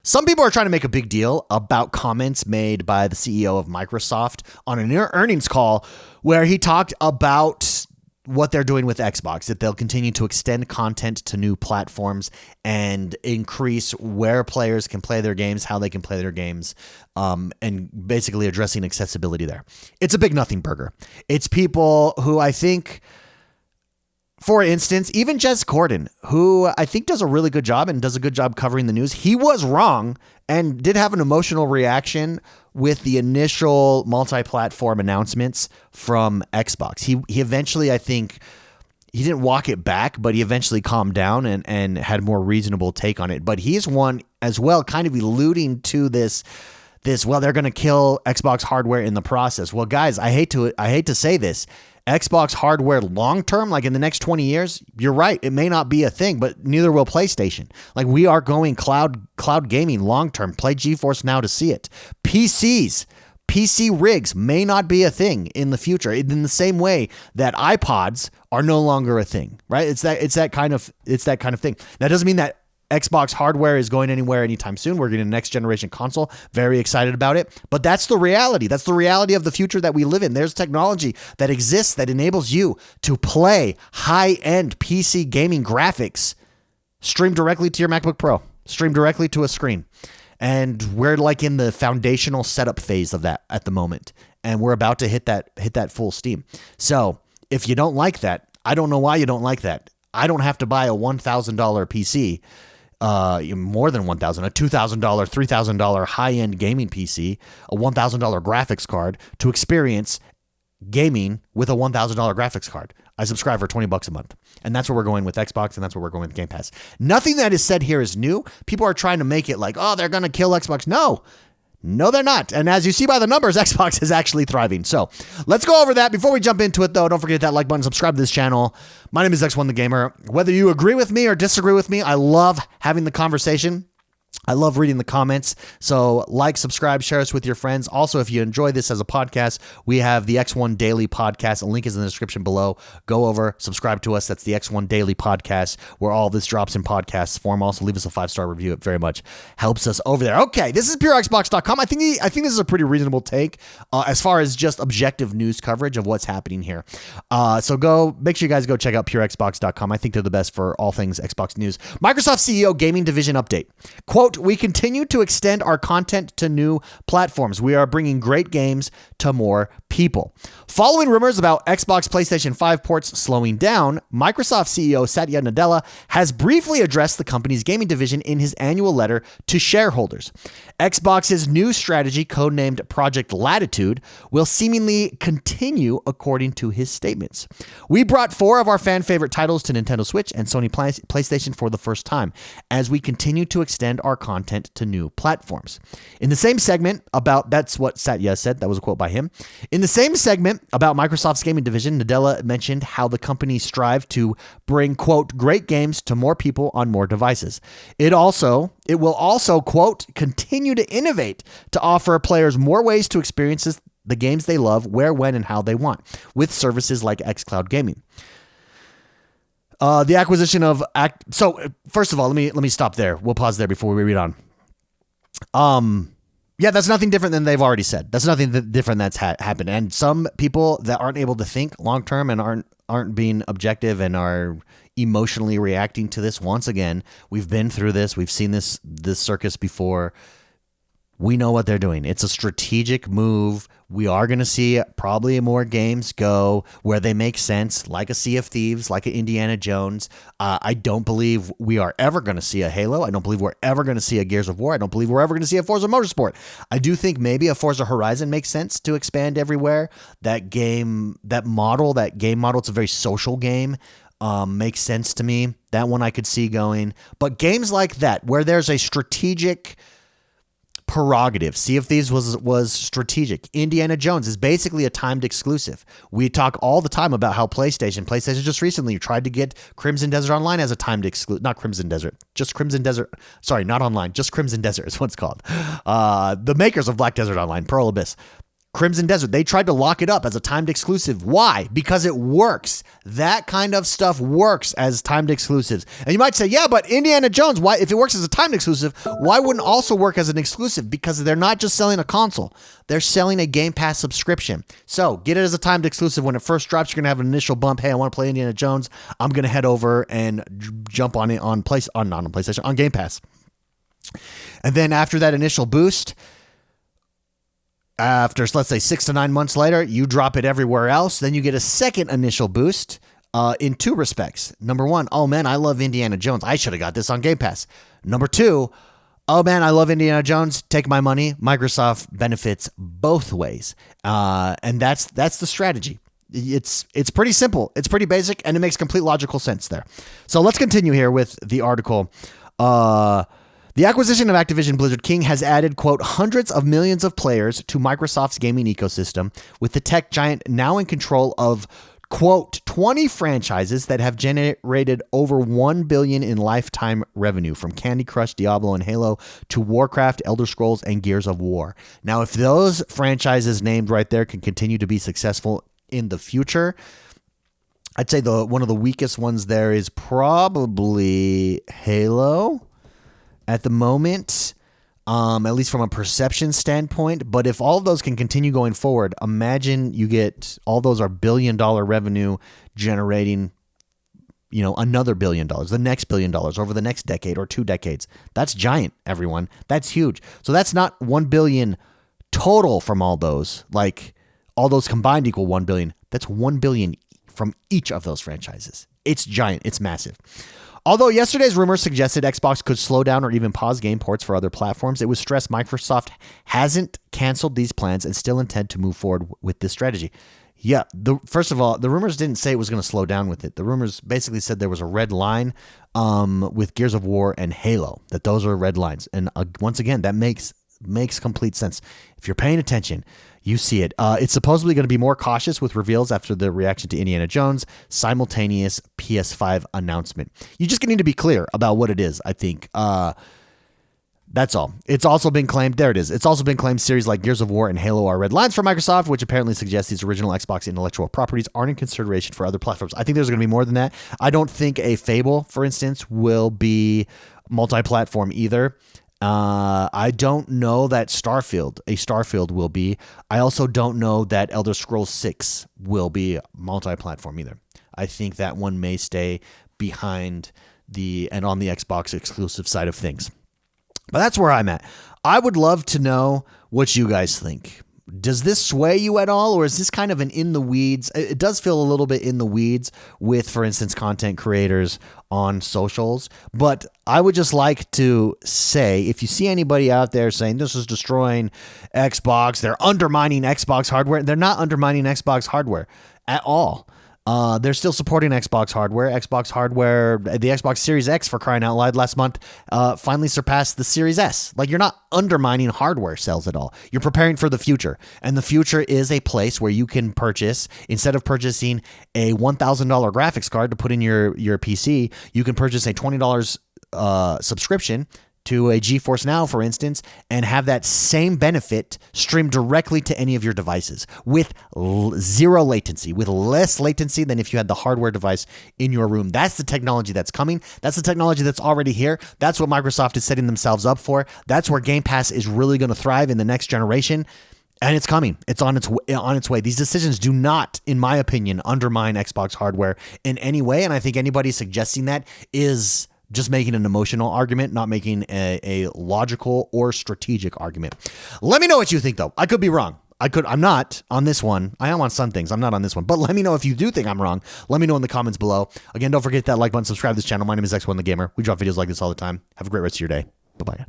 Some people are trying to make a big deal about comments made by the CEO of Microsoft on an earnings call where he talked about what they're doing with Xbox, that they'll continue to extend content to new platforms and increase where players can play their games, how they can play their games, and basically addressing accessibility there. It's a big nothing burger. It's people who I think, for instance, even Jez Corden, who I think does a really good job and does a good job covering the news. He was wrong and did have an emotional reaction with the initial multi-platform announcements from Xbox. He eventually, I think, he didn't walk it back, but he eventually calmed down and had a more reasonable take on it. But he's one as well, kind of alluding to this, well, they're going to kill Xbox hardware in the process. Well, guys, I hate to say this. Xbox hardware long-term, like in the next 20 years, you're right. It may not be a thing, but neither will PlayStation. Like we are going cloud gaming long-term. Play GeForce Now to see it. PC rigs may not be a thing in the future in the same way that iPods are no longer a thing, right? It's that kind of thing. That doesn't mean that Xbox hardware is going anywhere anytime soon. We're getting a next generation console. Very excited about it. But that's the reality. That's the reality of the future that we live in. There's technology that exists that enables you to play high-end PC gaming graphics stream directly to your MacBook Pro, stream directly to a screen. And we're like in the foundational setup phase of that at the moment. And we're about to hit that full steam. So if you don't like that, I don't know why you don't like that. I don't have to buy a $1,000 PC. More than $1,000, a $2,000, $3,000 high-end gaming PC, a $1,000 graphics card to experience gaming with a $1,000 graphics card. I subscribe for $20 a month. And that's where we're going with Xbox, and that's where we're going with Game Pass. Nothing that is said here is new. People are trying to make it like, oh, they're going to kill Xbox. No, they're not. And as you see by the numbers, Xbox is actually thriving. So let's go over that. Before we jump into it, though, don't forget that like button, subscribe to this channel. My name is X1 the Gamer. Whether you agree with me or disagree with me, I love having the conversation. I love reading the comments. So like, subscribe, share us with your friends. Also, if you enjoy this as a podcast, we have the X1 Daily Podcast. A link is in the description below. Go over, subscribe to us. That's the X1 Daily Podcast, where all this drops in podcast form. Also, leave us a 5-star review. It very much helps us over there. Okay, this is PureXbox.com. I think this is a pretty reasonable take as far as just objective news coverage of what's happening here. So make sure you guys go check out PureXbox.com. I think they're the best for all things Xbox news. Microsoft CEO Gaming Division update. Quote, we continue to extend our content to new platforms. We are bringing great games to more people. Following rumors about Xbox PlayStation 5 ports slowing down, Microsoft CEO Satya Nadella has briefly addressed the company's gaming division in his annual letter to shareholders. Xbox's new strategy, codenamed Project Latitude, will seemingly continue according to his statements. We brought 4 of our fan favorite titles to Nintendo Switch and Sony PlayStation for the first time, as we continue to extend our content to new platforms. In the same segment that's what Satya said. That was a quote by him. In the same segment about Microsoft's gaming division, Nadella mentioned how the company strived to bring, quote, great games to more people on more devices. It will also, quote, continue to innovate to offer players more ways to experience the games they love, where, when, and how they want, with services like xCloud Gaming. The acquisition of So first of all, let me stop there. We'll pause there before we read on. Yeah, that's nothing different than they've already said. That's nothing different that's happened. And some people that aren't able to think long term and aren't being objective and are emotionally reacting to this. Once again, we've been through this. We've seen this circus before. We know what they're doing. It's a strategic move. We are going to see probably more games go where they make sense, like a Sea of Thieves, like an Indiana Jones. I don't believe we are ever going to see a Halo. I don't believe we're ever going to see a Gears of War. I don't believe we're ever going to see a Forza Motorsport. I do think maybe a Forza Horizon makes sense to expand everywhere. That game model, it's a very social game. Makes sense to me. That one I could see going. But games like that, where there's a strategic prerogative. Sea of Thieves was strategic. Indiana Jones is basically a timed exclusive. We talk all the time about how PlayStation just recently tried to get Crimson Desert Online as a timed exclusive. Not Crimson Desert, just Crimson Desert. Sorry, not online, just Crimson Desert is what it's called. The makers of Black Desert Online, Pearl Abyss. Crimson Desert, they tried to lock it up as a timed exclusive. Why? Because it works. That kind of stuff works as timed exclusives. And you might say, yeah, but Indiana Jones, why? If it works as a timed exclusive, why wouldn't it also work as an exclusive? Because they're not just selling a console. They're selling a Game Pass subscription. So get it as a timed exclusive. When it first drops, you're going to have an initial bump. Hey, I want to play Indiana Jones. I'm going to head over and jump on it on PlayStation, on Game Pass. And then after that initial boost, after, let's say, 6 to 9 months later, you drop it everywhere else. Then you get a second initial boost in two respects. Number one, oh man, I love Indiana Jones. I should have got this on Game Pass. Number two, oh man, I love Indiana Jones. Take my money. Microsoft benefits both ways. And that's the strategy. It's pretty simple. It's pretty basic, and it makes complete logical sense there. So let's continue here with the article. The acquisition of Activision Blizzard King has added, quote, hundreds of millions of players to Microsoft's gaming ecosystem, with the tech giant now in control of, quote, 20 franchises that have generated over $1 billion in lifetime revenue, from Candy Crush, Diablo, and Halo to Warcraft, Elder Scrolls, and Gears of War. Now, if those franchises named right there can continue to be successful in the future, I'd say one of the weakest ones there is probably Halo at the moment, at least from a perception standpoint. But if all of those can continue going forward, imagine you get all those are $1 billion revenue generating, another $1 billion, the next $1 billion over the next decade or 2 decades. That's giant, everyone. That's huge. So that's not 1 billion total from all those. Like, all those combined equal 1 billion. That's 1 billion from each of those franchises. It's giant. It's massive. Although yesterday's rumors suggested Xbox could slow down or even pause game ports for other platforms, it was stressed Microsoft hasn't canceled these plans and still intend to move forward with this strategy. Yeah, first of all, the rumors didn't say it was going to slow down with it. The rumors basically said there was a red line with Gears of War and Halo, that those are red lines. And once again, that makes complete sense. If you're paying attention, you see it. It's supposedly going to be more cautious with reveals after the reaction to Indiana Jones' simultaneous PS5 announcement. You just need to be clear about what it is, I think. That's all. It's also been claimed, there it is. It's also been claimed series like Gears of War and Halo are red lines for Microsoft, which apparently suggests these original Xbox intellectual properties aren't in consideration for other platforms. I think there's going to be more than that. I don't think a Fable, for instance, will be multi-platform either. I don't know that Starfield will be. I also don't know that Elder Scrolls 6 will be multi-platform either. I think that one may stay behind and on the Xbox exclusive side of things. But that's where I'm at. I would love to know what you guys think. Does this sway you at all, or is this kind of an in the weeds? It does feel a little bit in the weeds with, for instance, content creators on socials. But I would just like to say, if you see anybody out there saying this is destroying Xbox, they're undermining Xbox hardware, they're not undermining Xbox hardware at all. They're still supporting Xbox hardware. The Xbox Series X, for crying out loud, last month finally surpassed the Series S. Like, you're not undermining hardware sales at all. You're preparing for the future. And the future is a place where you can purchase, instead of purchasing a $1,000 graphics card to put in your PC, you can purchase a $20 subscription to a GeForce Now, for instance, and have that same benefit streamed directly to any of your devices with zero latency, with less latency than if you had the hardware device in your room. That's the technology that's coming. That's the technology that's already here. That's what Microsoft is setting themselves up for. That's where Game Pass is really going to thrive in the next generation. And it's coming. It's on its way. These decisions do not, in my opinion, undermine Xbox hardware in any way. And I think anybody suggesting that is just making an emotional argument, not making a logical or strategic argument. Let me know what you think, though. I could be wrong. I'm not on this one. I am on some things. I'm not on this one. But let me know if you do think I'm wrong. Let me know in the comments below. Again, don't forget that like button, subscribe to this channel. My name is X1 the Gamer. We drop videos like this all the time. Have a great rest of your day. Bye-bye.